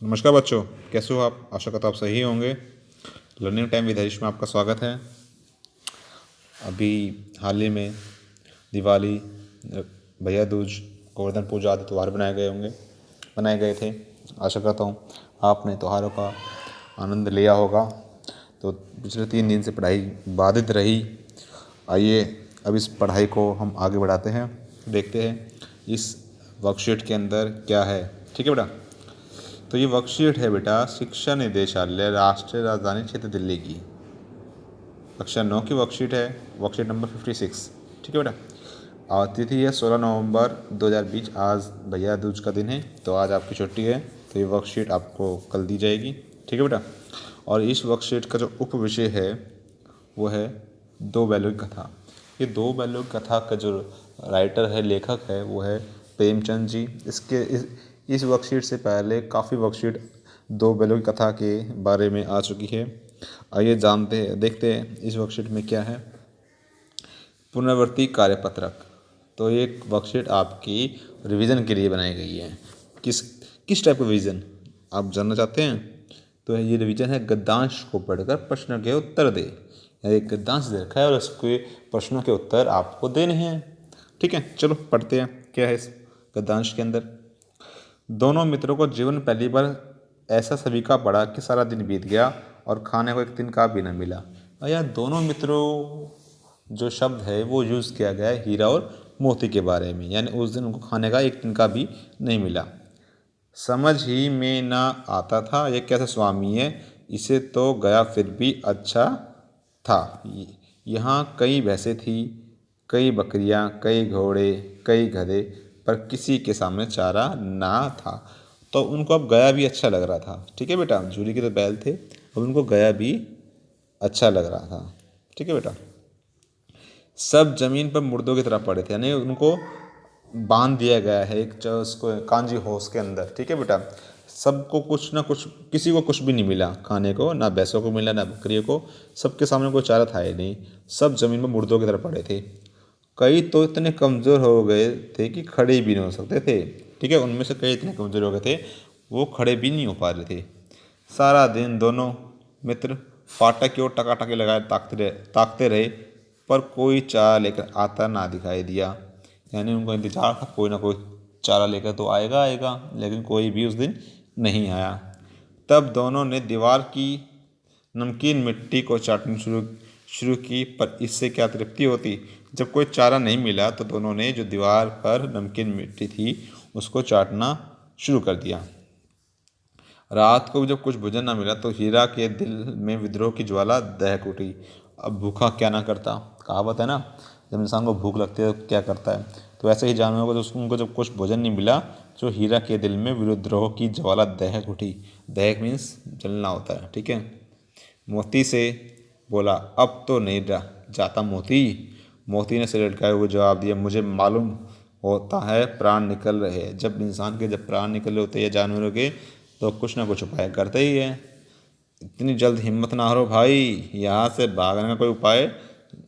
नमस्कार बच्चों, कैसे हो आप? आशा करता हूँ आप सही होंगे। लर्निंग टाइम विद हरीश में आपका स्वागत है। अभी हाल ही में दिवाली, भैया दूज, गोवर्धन पूजा आदि त्यौहार बनाए गए थे। आशा करता हूँ आपने त्योहारों का आनंद लिया होगा। तो पिछले 3 दिन से पढ़ाई बाधित रही। आइए अब इस पढ़ाई को हम आगे बढ़ाते हैं। देखते हैं इस वर्कशीट के अंदर क्या है। ठीक है बेटा। तो ये वर्कशीट है बेटा, शिक्षा निदेशालय, राष्ट्रीय राजधानी क्षेत्र दिल्ली की कक्षा 9 की वर्कशीट है। Worksheet number 56। ठीक है बेटा। और तिथि है 16 नवंबर 2020। आज भैया दूज का दिन है, तो आज आपकी छुट्टी है, तो ये वर्कशीट आपको कल दी जाएगी। ठीक है बेटा। और इस वर्कशीट का जो उप विषय है वो है दो बैलों की कथा। ये दो बैलों की कथा का जो राइटर है, लेखक है, वो है प्रेमचंद जी। इस वर्कशीट से पहले काफ़ी वर्कशीट दो बैलों की कथा के बारे में आ चुकी है। आइए देखते हैं इस वर्कशीट में क्या है। पुनरावृत्ति कार्यपत्रक। तो ये वर्कशीट आपकी रिवीजन के लिए बनाई गई है। किस किस टाइप का रिवीजन आप जानना चाहते हैं? तो ये रिवीजन है, गद्यांश को पढ़कर प्रश्न के उत्तर दे। एक गद्यांश दे रखा है और उसके प्रश्नों के उत्तर आपको देने हैं। ठीक है, चलो पढ़ते हैं क्या है इस गद्यांश के अंदर। दोनों मित्रों को जीवन पहली बार ऐसा सभी का पड़ा कि सारा दिन बीत गया और खाने को एक दिन का भी न मिला। और यह दोनों मित्रों जो शब्द है वो यूज़ किया गया है हीरा और मोती के बारे में, यानी उस दिन उनको खाने का एक दिन का भी नहीं मिला। समझ ही में ना आता था ये कैसा स्वामी है, इसे तो गया फिर भी अच्छा था। यहाँ कई भैंसें थी, कई बकरियाँ, कई घोड़े, कई गधे, पर किसी के सामने चारा ना था। तो उनको अब गया भी अच्छा लग रहा था। ठीक है बेटा, जूली के तो बैल थे, अब उनको गया भी अच्छा लग रहा था। ठीक है बेटा। सब जमीन पर मुर्दों की तरह पड़े थे, यानी उनको बांध दिया गया है एक उसको कांजी होस के अंदर। ठीक है बेटा। सबको कुछ ना कुछ, किसी को कुछ भी नहीं मिला खाने को, ना भैंसों को मिला ना बकरियों को। सबके सामने कोई चारा था ही नहीं। सब जमीन पर मुर्दों की तरह पड़े थे। कई तो इतने कमज़ोर हो गए थे कि खड़े भी नहीं हो सकते थे। ठीक है, उनमें से कई इतने कमज़ोर हो गए थे वो खड़े भी नहीं हो पा रहे थे। सारा दिन दोनों मित्र फाटक की ओर टकाटकी लगाए ताकते रहे, पर कोई चारा लेकर आता ना दिखाई दिया। यानी उनको इंतजार था कोई ना कोई चारा लेकर तो आएगा आएगा, लेकिन कोई भी उस दिन नहीं आया। तब दोनों ने दीवार की नमकीन मिट्टी को चाटनी शुरू की, पर इससे क्या तृप्ति होती। जब कोई चारा नहीं मिला तो दोनों ने जो दीवार पर नमकीन मिट्टी थी उसको चाटना शुरू कर दिया। रात को जब कुछ भोजन न मिला तो हीरा के दिल में विद्रोह की ज्वाला दहक उठी। अब भूखा क्या ना करता, कहावत है ना, जब इंसान को भूख लगती है तो क्या करता है। तो ऐसे ही जानवरों को उनको जब कुछ भोजन नहीं मिला तो हीरा के दिल में विद्रोह की ज्वाला दहक उठी। दहक मीन्स जलना होता है। ठीक है। मोती से बोला, अब तो नहीं जाता मोती। मोती ने सिर लटकाए हुए जवाब दिया, मुझे मालूम होता है प्राण निकल रहे हैं। जब इंसान के जब प्राण निकल रहे होते हैं जानवरों के, तो कुछ ना कुछ उपाय करते ही है। इतनी जल्द हिम्मत ना हारो भाई, यहाँ से भागने का कोई उपाय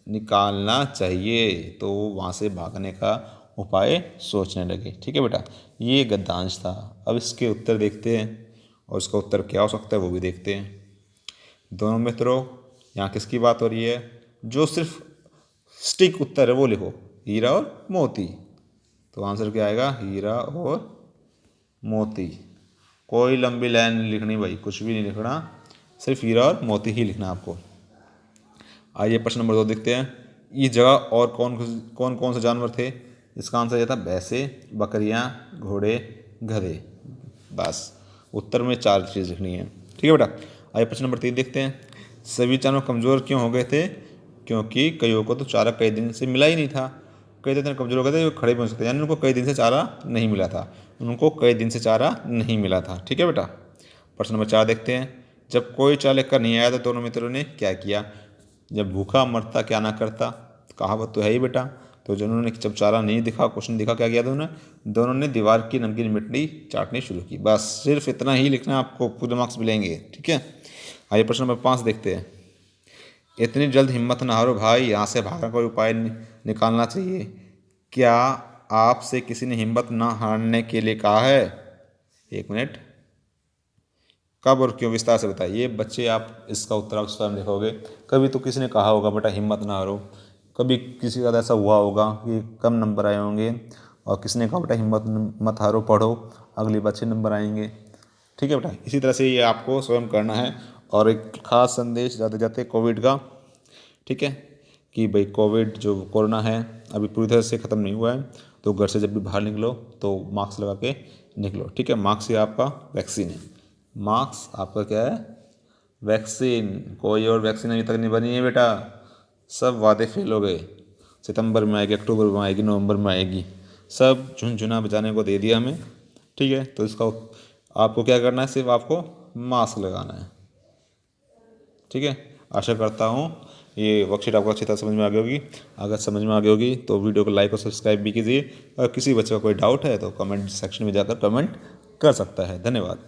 निकालना चाहिए। तो वहाँ से भागने का उपाय सोचने लगे। ठीक है बेटा, ये गद्यांश था। अब इसके उत्तर देखते हैं और इसका उत्तर क्या हो सकता है वो भी देखते हैं। दोनों मित्रों, यहाँ किसकी बात हो रही है? जो सिर्फ स्टिक उत्तर है वो लिखो, हीरा और मोती। तो आंसर क्या आएगा? हीरा और मोती। कोई लंबी लाइन नहीं लिखनी भाई, कुछ भी नहीं लिखना, सिर्फ हीरा और मोती ही लिखना आपको। आइए प्रश्न नंबर 2 देखते हैं। इस जगह और कौन कौन कौन से जानवर थे? इसका आंसर यह था, भैंसें, बकरियां, घोड़े, गधे। बस उत्तर में 4 चीज़ लिखनी है। ठीक है बेटा। आइए प्रश्न नंबर 3 देखते हैं। सभी जानवर कमज़ोर क्यों हो गए थे? क्योंकि कईयों को तो चारा कई दिन से मिला ही नहीं था। कई इतने कमज़ोर हो गए थे वो खड़े भी नहीं हो सकते, यानी उनको कई दिन से चारा नहीं मिला था। उनको कई दिन से चारा नहीं मिला था। ठीक है बेटा। प्रश्न नंबर 4 देखते हैं। जब कोई चारा लेकर नहीं आया तो दोनों मित्रों ने क्या किया? जब भूखा मरता क्या ना करता, कहावत तो है ही बेटा। तो जिन्होंने जब चारा नहीं दिखा, कुछ नहीं दिखा, क्या किया दोनों ने दीवार की नमकीन मिट्टी चाटनी शुरू की। बस सिर्फ इतना ही लिखना, आपको पूरे मार्क्स मिलेंगे। ठीक है। आइए प्रश्न नंबर 5 देखते हैं। इतनी जल्द हिम्मत न हारो भाई, यहाँ से भागने का कोई उपाय निकालना चाहिए। क्या आपसे किसी ने हिम्मत न हारने के लिए कहा है? 1 मिनट। कब और क्यों, विस्तार से बताइए। ये बच्चे आप इसका उत्तर आप स्वयं लिखोगे। कभी तो किसी ने कहा होगा बेटा हिम्मत ना हारो, कभी किसी का ऐसा हुआ होगा कि कम नंबर आए होंगे और किसी ने कहा बेटा हिम्मत मत हारो, पढ़ो, अगली बार अच्छे नंबर आएंगे। ठीक है बेटा, इसी तरह से ये आपको स्वयं करना है। और एक खास संदेश जाते जाते कोविड का, ठीक है, कि भाई कोविड जो कोरोना है अभी पूरी तरह से ख़त्म नहीं हुआ है, तो घर से जब भी बाहर निकलो तो मास्क लगा के निकलो। ठीक है, मास्क ही आपका वैक्सीन है। मास्क आपका क्या है? वैक्सीन। कोई और वैक्सीन अभी तक नहीं बनी है बेटा, सब वादे फेल हो गए। सितंबर में आएगी, अक्टूबर में आएगी, नवंबर में आएगी, सब झुनझुना बजाने को दे दिया हमें। ठीक है, तो इसका आपको क्या करना है, सिर्फ आपको मास्क लगाना है। ठीक है, आशा करता हूँ ये वर्कशीट आपको अच्छी तरह समझ में आ गई होगी। अगर समझ में आ गई होगी तो वीडियो को लाइक और सब्सक्राइब भी कीजिए। अगर किसी बच्चे का कोई डाउट है तो कमेंट सेक्शन में जाकर कमेंट कर सकता है। धन्यवाद।